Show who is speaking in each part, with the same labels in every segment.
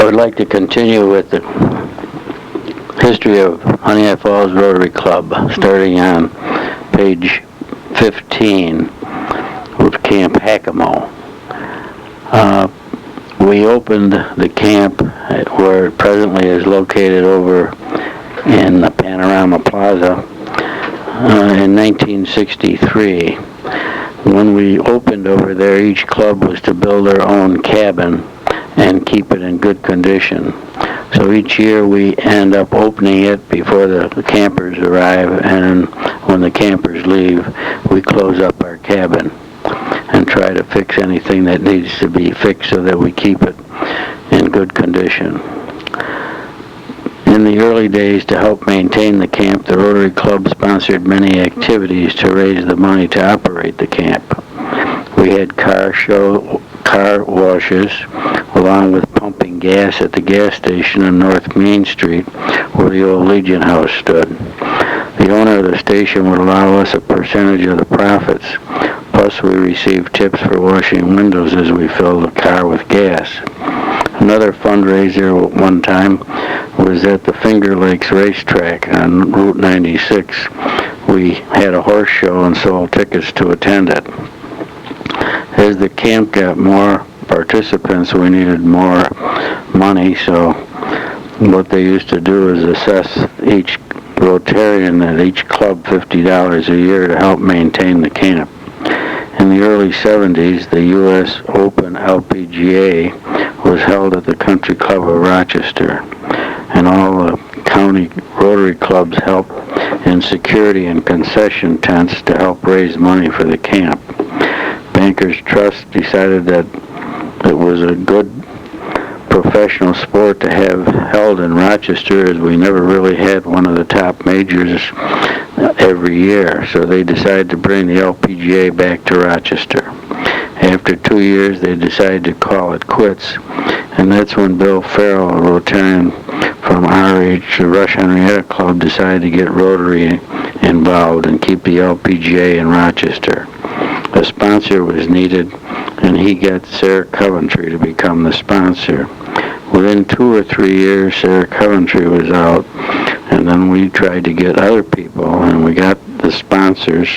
Speaker 1: I would like to continue with the history of Honeoye Falls Rotary Club, starting on page 15 with Camp Hakamo. We opened the camp where it presently is located over in the Panorama Plaza in 1963. When we opened over there, each club was to build their own cabin and keep it in good condition. So each year we end up opening it before the campers arrive, and when the campers leave, we close up our cabin and try to fix anything that needs to be fixed so that we keep it in good condition. In the early days, to help maintain the camp, the Rotary Club sponsored many activities to raise the money to operate the camp. We had car washes, along with pumping gas at the gas station on North Main Street, where the old Legion House stood. The owner of the station would allow us a percentage of the profits, plus we received tips for washing windows as we filled the car with gas. Another fundraiser at one time was at the Finger Lakes racetrack on Route 96. We had a horse show and sold tickets to attend it. As the camp got more participants, we needed more money, so what they used to do is assess each Rotarian at each club $50 a year to help maintain the camp. In the early 70s, the U.S. Open LPGA was held at the Country Club of Rochester, and all the county Rotary clubs helped in security and concession tents to help raise money for the camp. Bankers Trust decided that it was a good professional sport to have held in Rochester, as we never really had one of the top majors every year, so they decided to bring the LPGA back to Rochester. After 2 years, they decided to call it quits, and that's when Bill Farrell, a Rotarian from RH, the Rush Henrietta Club, decided to get Rotary involved and keep the LPGA in Rochester. A sponsor was needed, and he got Sarah Coventry to become the sponsor. Within 2 or 3 years, Sarah Coventry was out, and then we tried to get other people, and we got the sponsors,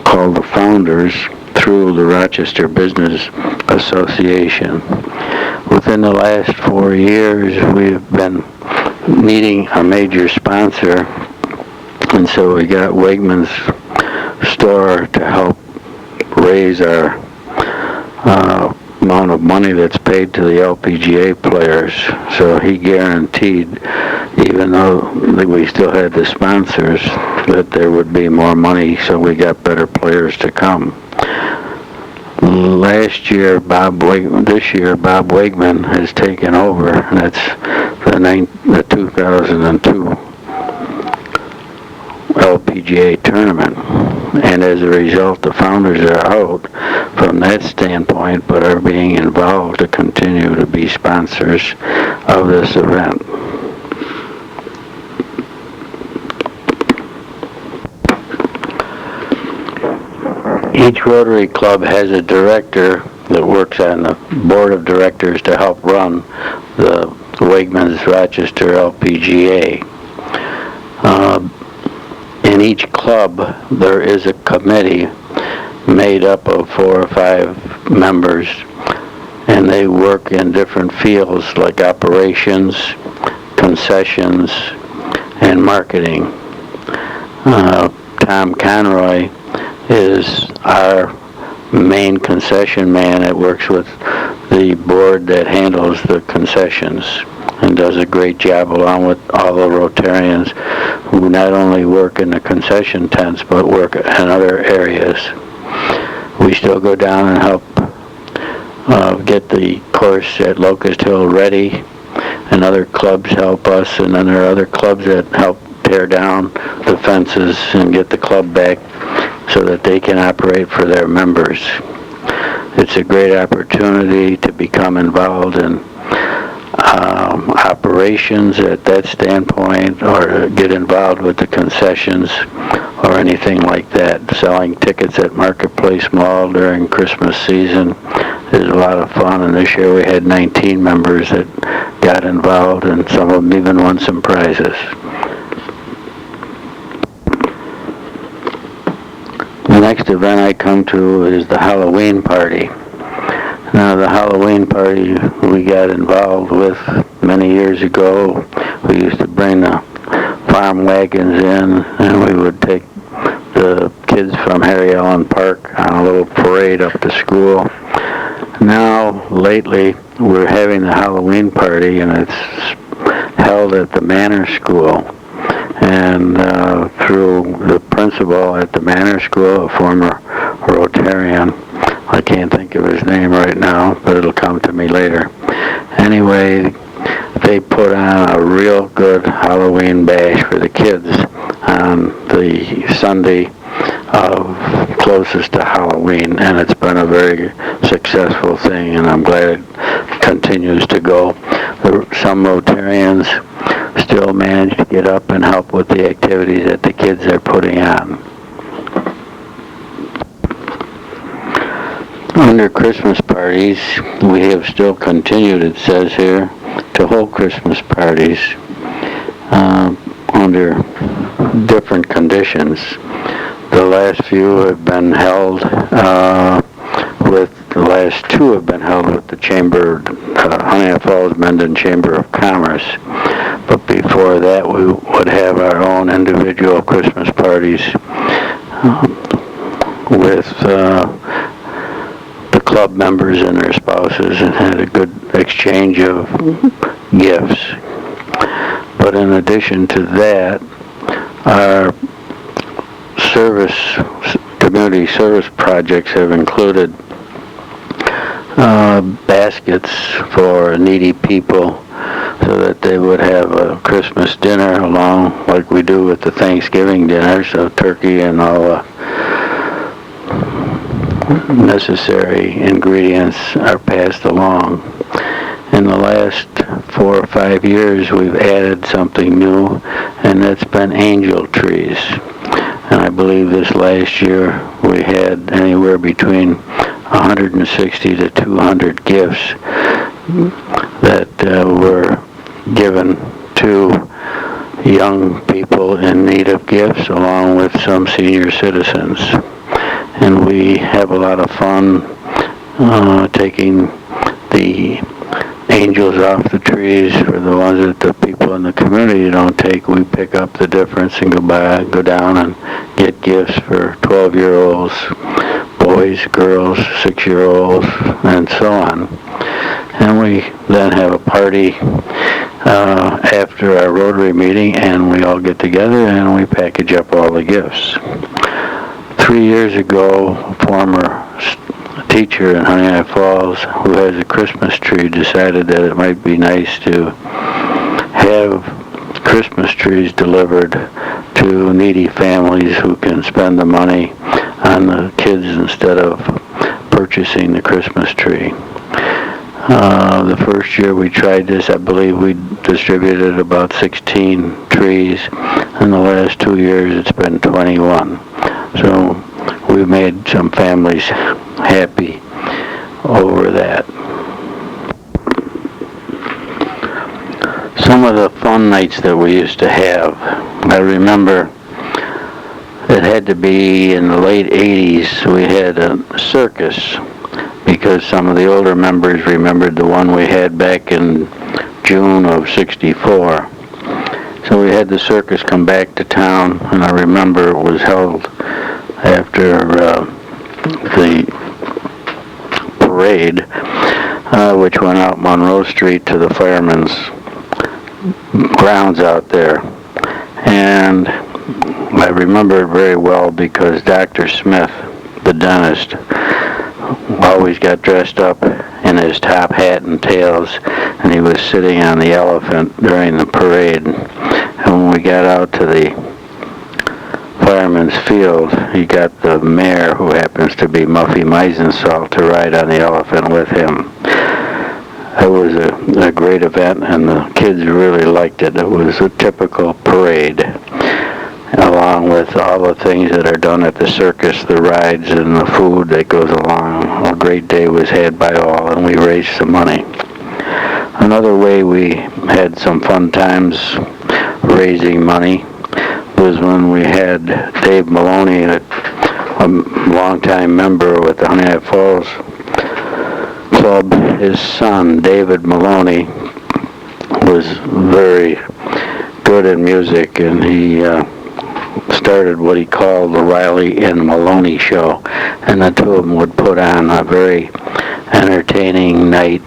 Speaker 1: called the Founders, through the Rochester Business Association. Within the last 4 years, we've been needing a major sponsor, and so we got Wegmans store to help raise our amount of money that's paid to the LPGA players. So he guaranteed, even though we still had the sponsors, that there would be more money, so we got better players to come. This year, Bob Wegman has taken over, and that's the 2002 LPGA tournament. And as a result, the Founders are out from that standpoint, but are being involved to continue to be sponsors of this event. Each Rotary Club has a director that works on the board of directors to help run the Wegmans Rochester LPGA. In each club, there is a committee made up of 4 or 5 members, and they work in different fields like operations, concessions, and marketing. Tom Conroy is our main concession man that works with the board that handles the concessions and does a great job, along with all the Rotarians who not only work in the concession tents but work in other areas. We still go down and help get the course at Locust Hill ready, and other clubs help us, and then there are other clubs that help tear down the fences and get the club back so that they can operate for their members. It's a great opportunity to become involved in operations at that standpoint, or to get involved with the concessions or anything like that. Selling tickets at Marketplace Mall during Christmas season is a lot of fun, and this year we had 19 members that got involved, and some of them even won some prizes. The next event I come to is the Halloween party. Now, the Halloween party we got involved with many years ago. We used to bring the farm wagons in, and we would take the kids from Harry Allen Park on a little parade up to school. Now, lately, we're having the Halloween party, and it's held at the Manor School. And through the principal at the Manor School, a former Rotarian, I can't think of his name right now, but it'll come to me later. Anyway, they put on a real good Halloween bash for the kids on the Sunday closest to Halloween, and it's been a very successful thing, and I'm glad it continues to go. Some Rotarians still manage to get up and help with the activities that the kids are putting on. Under Christmas parties, we have still continued, it says here, to hold Christmas parties under different conditions. The last few have been held the last two have been held with the Chamber, Honeoye Falls, Mendon Chamber of Commerce. But before that, we would have our own individual Christmas parties with the club members and their spouses, and had a good exchange of gifts. But in addition to that, our community service projects have included baskets for needy people, so that they would have a Christmas dinner along, like we do with the Thanksgiving dinner, so turkey and all the necessary ingredients are passed along. In the last 4 or 5 years, we've added something new, and that's been angel trees. And I believe this last year we had anywhere between 160 to 200 gifts that were given to young people in need of gifts, along with some senior citizens. And we have a lot of fun taking the angels off the trees. For the ones that the people in the community don't take, we pick up the difference and go down and get gifts for 12-year-olds, boys, girls, 6-year-olds, and so on. And we then have a party after our Rotary meeting, and we all get together and we package up all the gifts. 3 years ago, a former teacher in Honeoye Falls who has a Christmas tree decided that it might be nice to have Christmas trees delivered to needy families who can spend the money on the kids instead of purchasing the Christmas tree. The first year we tried this, I believe we distributed about 16 trees. In the last 2 years, it's been 21. So we made some families happy over that. Some of the fun nights that we used to have, I remember it had to be in the late 80s, we had a circus, because some of the older members remembered the one we had back in June of '64. So we had the circus come back to town, and I remember it was held after the parade, which went out Monroe Street to the firemen's grounds out there. And I remember it very well because Dr. Smith, the dentist, always got dressed up in his top hat and tails, and he was sitting on the elephant during the parade. And when we got out to the fireman's field, he got the mayor, who happens to be Muffy Meisenzahl, to ride on the elephant with him. It was a great event, and the kids really liked it. It was a typical parade. along with all the things that are done at the circus, the rides and the food that goes along. A great day was had by all, and we raised some money. Another way we had some fun times raising money was when we had Dave Maloney, a longtime member with the Honeoye Falls Club. His son, David Maloney, was very good in music, and he started what he called the Riley and Maloney Show, and the two of them would put on a very entertaining night.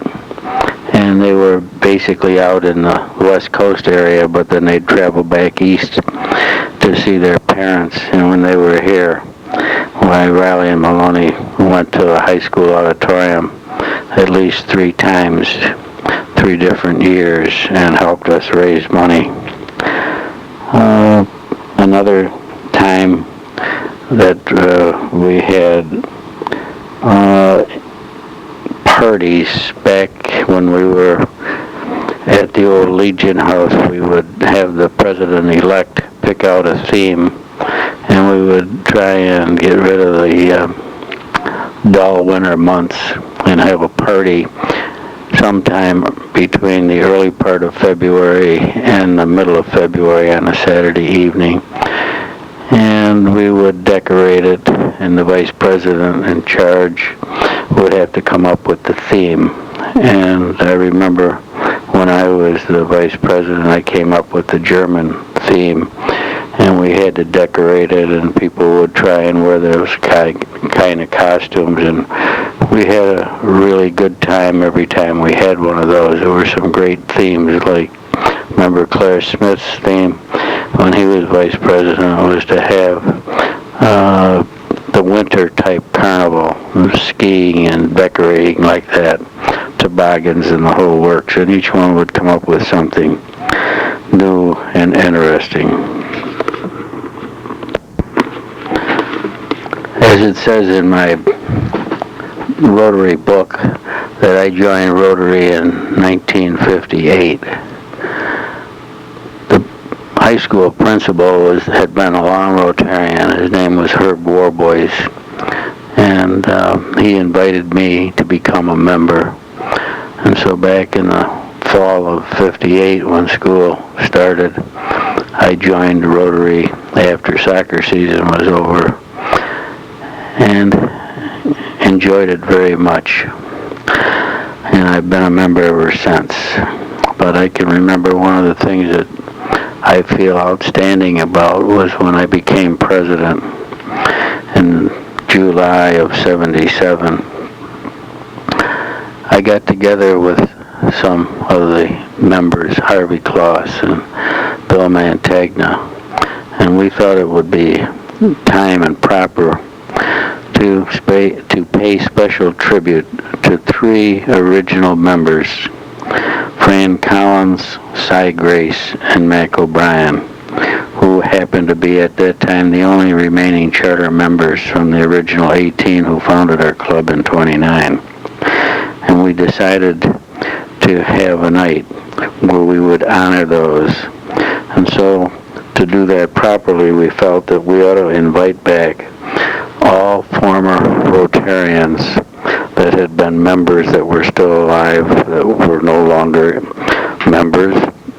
Speaker 1: And they were basically out in the West Coast area, but then they'd travel back east to see their parents. And when they were here, why Riley and Maloney went to a high school auditorium at least 3 times, 3 different years, and helped us raise money. Another time that we had parties back when we were at the old Legion House, we would have the president-elect pick out a theme, and we would try and get rid of the dull winter months and have a party sometime between the early part of February and the middle of February on a Saturday evening. And we would decorate it, and the vice president in charge would have to come up with the theme. And I remember when I was the vice president, I came up with the German theme, and we had to decorate it, and people would try and wear those kind of costumes, and we had a really good time every time we had one of those. There were some great themes, like, remember Claire Smith's theme when he was vice president was to have the winter type carnival, skiing and decorating like that, toboggans and the whole works, and each one would come up with something new and interesting. As it says in my Rotary book that I joined Rotary in 1958. The high school principal had been a long Rotarian. His name was Herb Warboys, and he invited me to become a member. And so back in the fall of '58, when school started, I joined Rotary after soccer season was over, and enjoyed it very much, and I've been a member ever since. But I can remember one of the things that I feel outstanding about was when I became president in July of '77. I got together with some of the members, Harvey Kloss and Bill Mantagna, and we thought it would be time and proper to pay special tribute to 3 original members, Fran Collins, Cy Grace, and Mac O'Brien, who happened to be at that time the only remaining charter members from the original 18 who founded our club in '29. And we decided to have a night where we would honor those. And so, to do that properly, we felt that we ought to invite back all former Rotarians that had been members that were still alive, that were no longer members,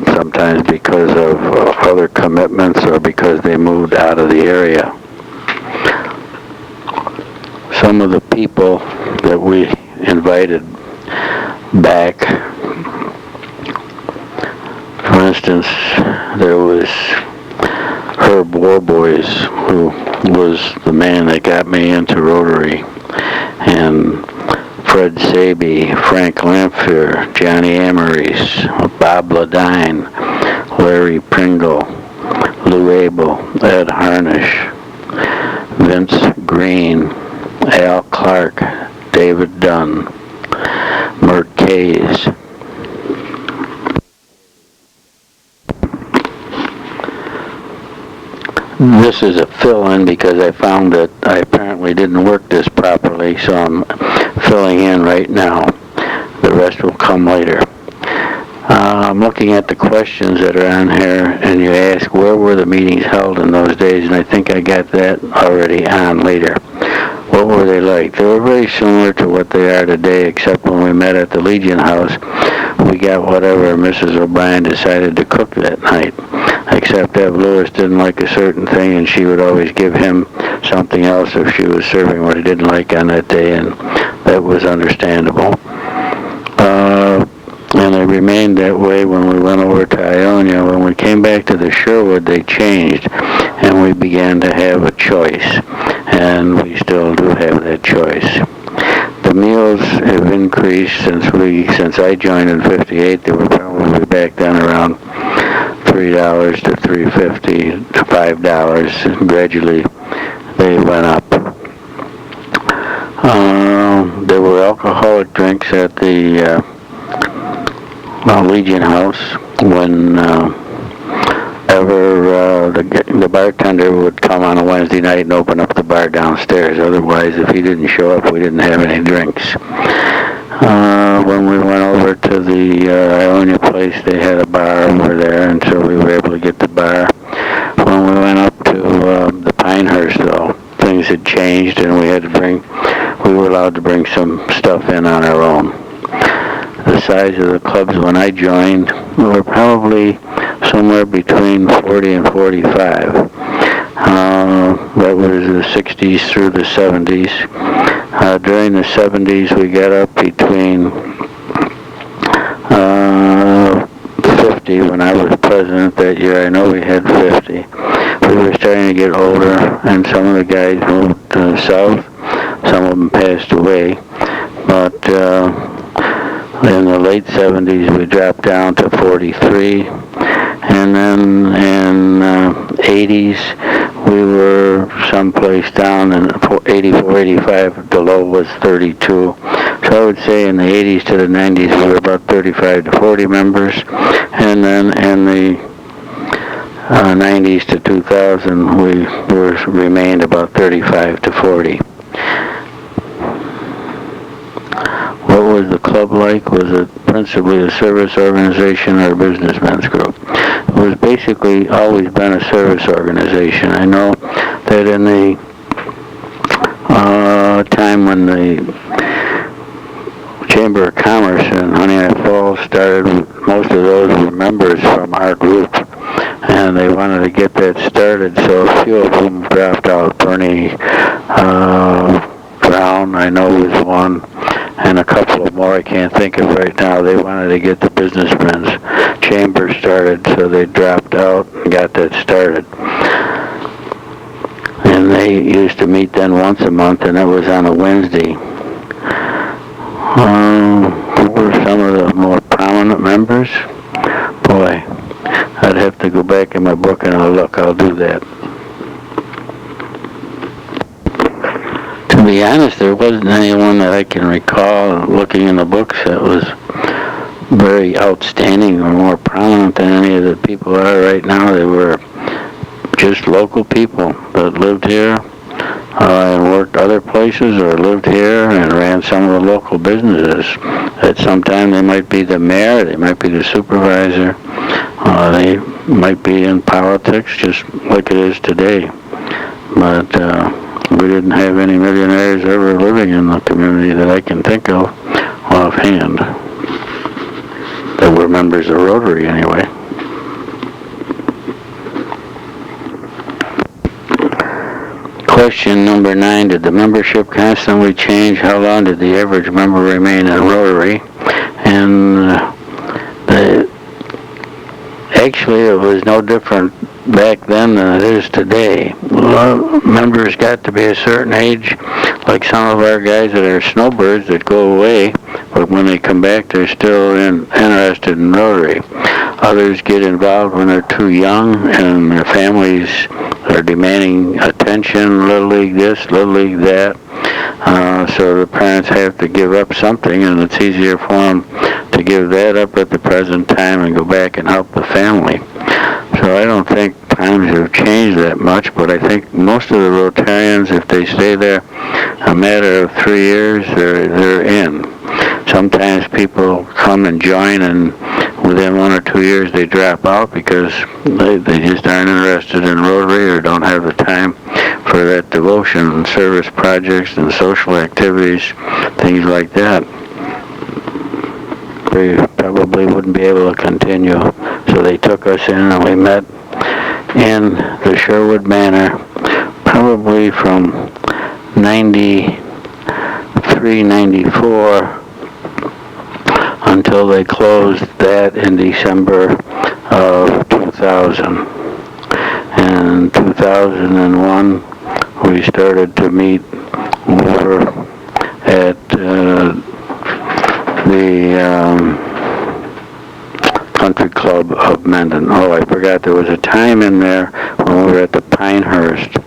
Speaker 1: sometimes because of other commitments or because they moved out of the area. Some of the people that we invited back, for instance, there was Herb Warboys, who was the man that got me into Rotary, and Fred Saby, Frank Lamphere, Johnny Amerise, Bob Ladine, Larry Pringle, Lou Abel, Ed Harnish, Vince Green, Al Clark, David Dunn, Mert Kays. This is a fill-in because I found that I apparently didn't work this properly, so I'm filling in right now. The rest will come later. I'm looking at the questions that are on here, and you ask where were the meetings held in those days, and I think I got that already on later. What were they like? They were very similar to what they are today, except when we met at the Legion House, we got whatever Mrs. O'Brien decided to cook that night. Except that Lewis didn't like a certain thing, and she would always give him something else if she was serving what he didn't like on that day, and that was understandable. And it remained that way when we went over to Ionia. When we came back to the Sherwood, they changed, and we began to have a choice, and we still do have that choice. The meals have increased since I joined in '58. They were probably back then around $3 to $3.50 to $5, and gradually they went up. There were alcoholic drinks at the Legion House when the bartender would come on a Wednesday night and open up the bar downstairs. Otherwise, if he didn't show up, we didn't have any drinks. When we went over to the Ionia place, they had a bar over there, and so we were able to get the bar. When we went up to the Pinehurst, though, things had changed, and we were allowed to bring some stuff in on our own. The size of the clubs when I joined were probably somewhere between 40 and 45. That was the 60s through the 70s. During the 70s, we got up between 50 when I was president that year. I know we had 50. We were starting to get older, and some of the guys moved south. Some of them passed away. But in the late 70s, we dropped down to 43. And then in 80s, we were someplace down in 84, 85. The low was 32. So I would say in the 80s to the 90s, we were about 35 to 40 members. And then in the 90s to 2000, we remained about 35 to 40. What was the club like? Was it principally a service organization or a businessmen's group? It was basically always been a service organization. I know that in the time when the Chamber of Commerce in Honeoye Falls started, most of those were members from our group, and they wanted to get that started, so a few of them dropped out. Bernie Brown, I know, was one, and a couple of more I can't think of right now. They wanted to get the businessmen's chamber started, so they dropped out and got that started. And they used to meet then once a month, and it was on a Wednesday. Who were some of the more prominent members? Boy, I'd have to go back in my book and I'll do that. To be honest, there wasn't anyone that I can recall looking in the books that was very outstanding or more prominent than any of the people are right now. They were just local people that lived here and worked other places, or lived here and ran some of the local businesses. At some time they might be the mayor, they might be the supervisor, they might be in politics just like it is today. But we didn't have any millionaires ever living in the community that I can think of offhand that were members of Rotary anyway. Question number 9, did the membership constantly change? How long did the average member remain in Rotary? And actually it was no different back then than it is today. Members got to be a certain age, like some of our guys that are snowbirds that go away, but when they come back they're still interested in Rotary. Others get involved when they're too young and their families are demanding attention, Little League this, Little League that. So the parents have to give up something, and it's easier for them to give that up at the present time and go back and help the family. So I don't think times have changed that much, but I think most of the Rotarians, if they stay there a matter of 3 years, they're in. Sometimes people come and join, and within 1 or 2 years they drop out because they just aren't interested in Rotary or don't have the time for that devotion and service projects and social activities, things like that. They probably wouldn't be able to continue. So they took us in and we met in the Sherwood Manor probably from 93, 94 until they closed that in December of 2000. And in 2001 we started to meet over at the Country Club of Mendon. Oh, I forgot there was a time in there when we were at the Pinehurst.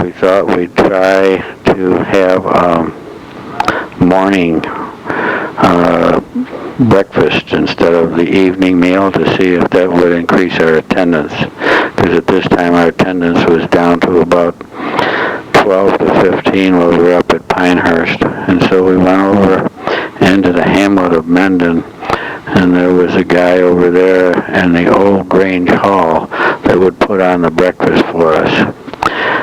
Speaker 1: We thought we'd try to have a morning breakfast instead of the evening meal to see if that would increase our attendance. Because at this time our attendance was down to about 12 to 15 while we were up at Pinehurst. And so we went over into the hamlet of Mendon, and there was a guy over there in the old Grange Hall that would put on the breakfast for us.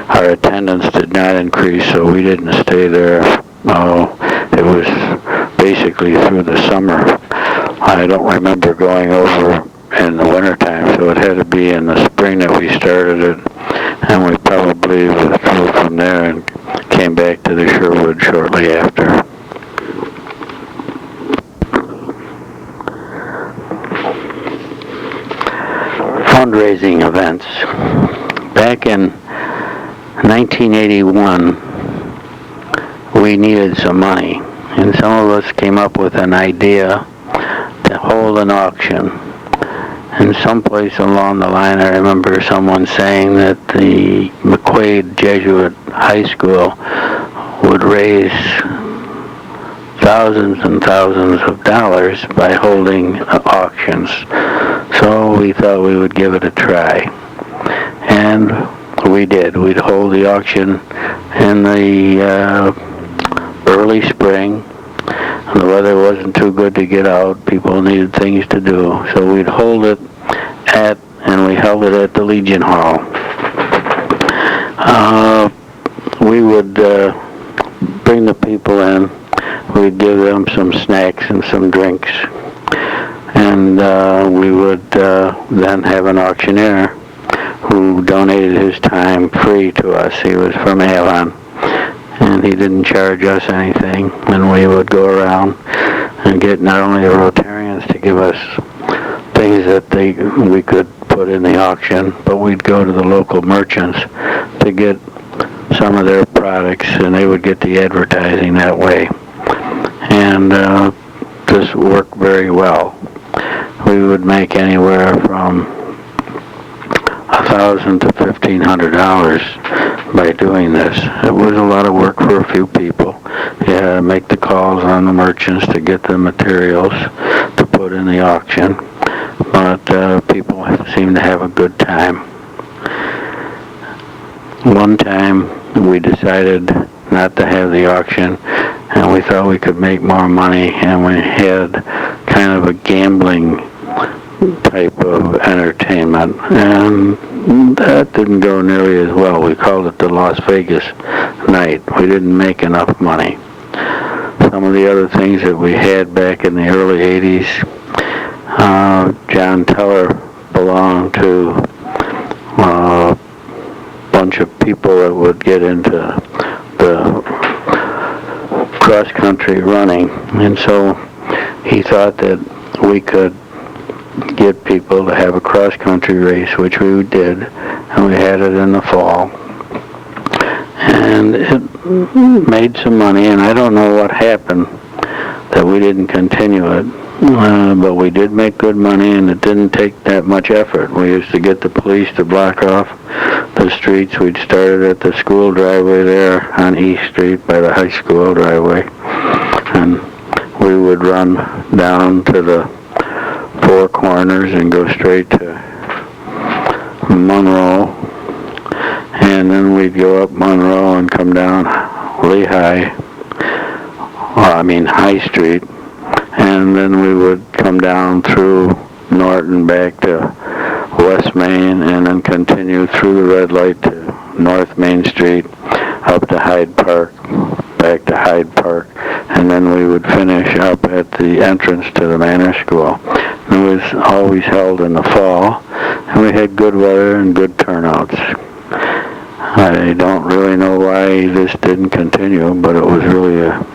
Speaker 1: Our attendance did not increase, so we didn't stay there. It was basically through the summer. I don't remember going over in the wintertime, so it had to be in the spring that we started it, and we probably withdrew from there and came back to the Sherwood shortly after. Fundraising events. Back in 1981, we needed some money, and some of us came up with an idea to hold an auction. And someplace along the line, I remember someone saying that the McQuaid Jesuit High School would raise thousands and thousands of dollars by holding auctions. So we thought we would give it a try. And we did. We'd hold the auction in the early spring. The weather wasn't too good to get out. People needed things to do. So we'd hold it and we held it at the Legion Hall. We would bring the people in. We'd give them some snacks and some drinks. And we would then have an auctioneer who donated his time free to us. He was from Avon, and he didn't charge us anything. And we would go around and get not only the Rotarians to give us things that we could put in the auction, but we'd go to the local merchants to get some of their products, and they would get the advertising that way. And this worked very well. We would make anywhere from $1,000 to $1,500 by doing this. It was a lot of work for a few people. You had to make the calls on the merchants to get the materials to put in the auction, but people seemed to have a good time. One time we decided not to have the auction, and we thought we could make more money, and we had kind of a gambling type of entertainment, and that didn't go nearly as well. We called it the Las Vegas night. We didn't make enough money. Some of the other things that we had back in the early 80s, John Teller belonged to a bunch of people that would get into the cross-country running, and so he thought that we could get people to have a cross-country race, which we did, and we had it in the fall. And it made some money, and I don't know what happened that we didn't continue it. But we did make good money, and it didn't take that much effort. We used to get the police to block off the streets. We'd started at the school driveway there on East Street by the high school driveway, and we would run down to the Four Corners and go straight to Monroe, and then we'd go up Monroe and come down High Street, and then we would come down through Norton back to West Main, and then continue through the red light to North Main Street, up to Hyde Park, back to Hyde Park, and then we would finish up at the entrance to the Manor School. It was always held in the fall, and we had good weather and good turnouts. I don't really know why this didn't continue, but it was really a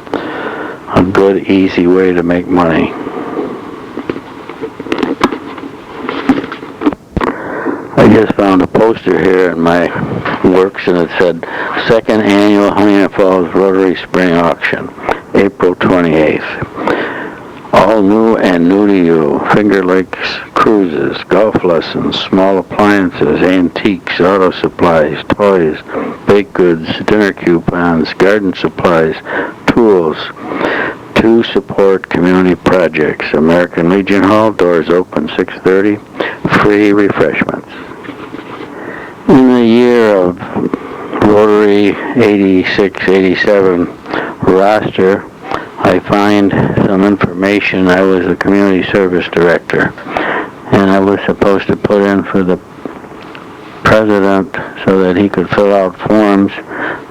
Speaker 1: good, easy way to make money. I just found a poster here in my works, and it said, Second Annual Honeoye Falls Rotary Spring Auction, April 28th. All new and new to you. Finger Lakes cruises, golf lessons, small appliances, antiques, auto supplies, toys, baked goods, dinner coupons, garden supplies, tools, to support community projects. American Legion Hall, doors open 6:30, free refreshments. In the year of Rotary 86-87 roster, I find some information. I was the community service director, and I was supposed to put in for the president so that he could fill out forms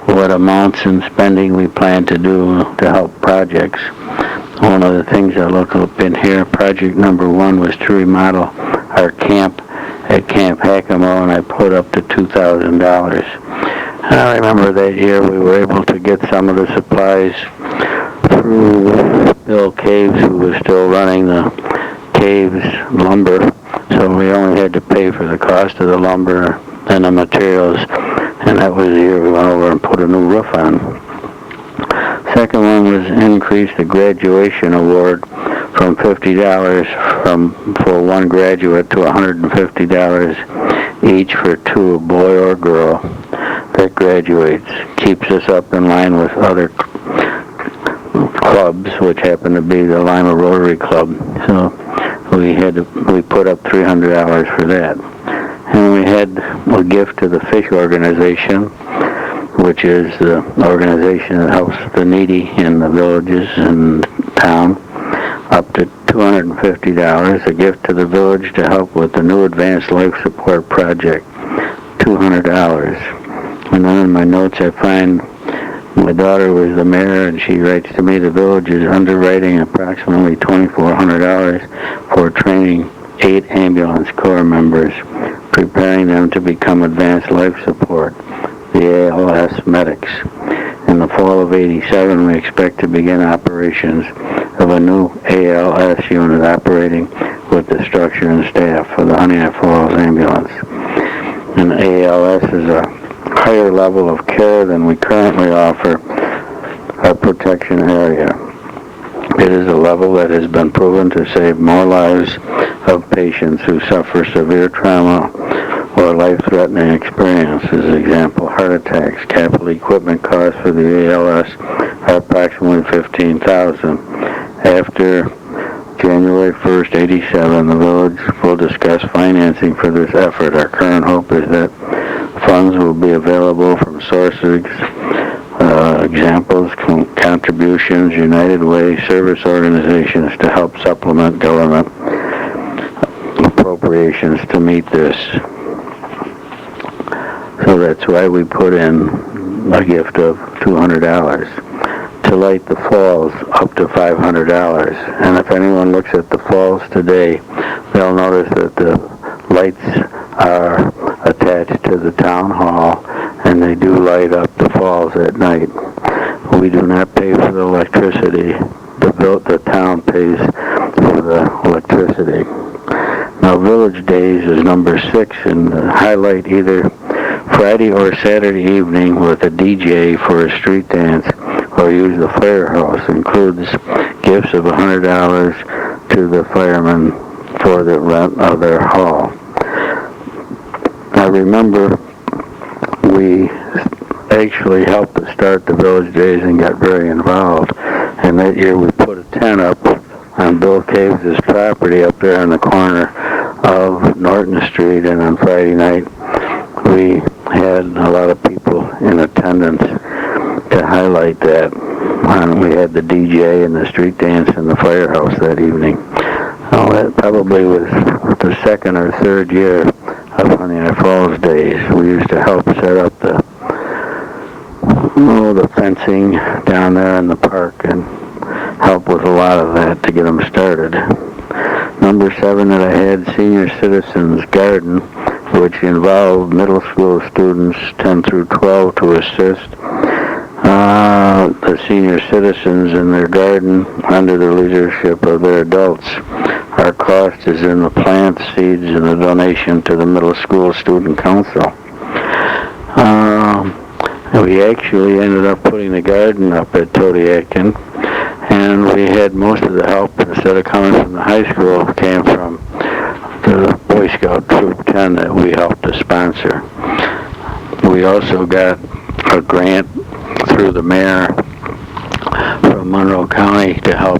Speaker 1: what amounts and spending we plan to do to help projects. One of the things I look up in here, project number 1 was to remodel our camp at Camp Hackamore, and I put up to $2,000. I remember that year we were able to get some of the supplies through Bill Caves, who was still running the Caves lumber, so we only had to pay for the cost of the lumber and the materials, and that was the year we went over and put a new roof on. Second one was increase the graduation award from $50 for one graduate to $150 each for 2, a boy or girl, that graduates. Keeps us up in line with other clubs, which happen to be the Lima Rotary Club. So we put up $300 for that. And we had a gift to the Fish Organization, which is the organization that helps the needy in the villages and town, up to $250. A gift to the village to help with the new Advanced Life Support Project, $200. And then in my notes I find my daughter was the mayor, and she writes to me, the village is underwriting approximately $2,400 for training 8 ambulance corps members, preparing them to become advanced life support, the ALS medics. In the fall of '87, we expect to begin operations of a new ALS unit operating with the structure and staff for the Honeoye Falls ambulance. And ALS is a higher level of care than we currently offer our protection area. It is a level that has been proven to save more lives of patients who suffer severe trauma or life-threatening experiences. Example, heart attacks. Capital equipment costs for the ALS are approximately $15,000. After January 1st, '87, the village will discuss financing for this effort. Our current hope is that funds will be available from sources, examples, contributions, United Way, service organizations to help supplement government appropriations to meet this. So that's why we put in a gift of $200. To light the falls, up to $500. And if anyone looks at the falls today, they'll notice that the lights are attached to the town hall, and they do light up the falls at night. We do not pay for the electricity. The town pays for the electricity. Now, Village Days is number 6, and highlight either Friday or Saturday evening with a DJ for a street dance, or use the firehouse. Includes gifts of $100 to the firemen for the rent of their hall. I remember we actually helped to start the Village Days and got very involved. And that year we put a tent up on Bill Caves' property up there in the corner of Norton Street, and on Friday night we had a lot of people in attendance to highlight that. And we had the DJ and the street dance in the firehouse that evening. Oh, probably was the second or third year of Honeoye Falls days. We used to help set up the fencing down there in the park and help with a lot of that to get them started. Number 7 that I had, Senior Citizens Garden, which involved middle school students 10 through 12 to assist the senior citizens in their garden under the leadership of their adults. Our cost is in the plants, seeds, and the donation to the middle school student council. We actually ended up putting the garden up at Todiakin, and we had most of the help, instead of coming from the high school, came from the Boy Scout Troop 10 that we helped to sponsor. We also got a grant through the mayor from Monroe County to help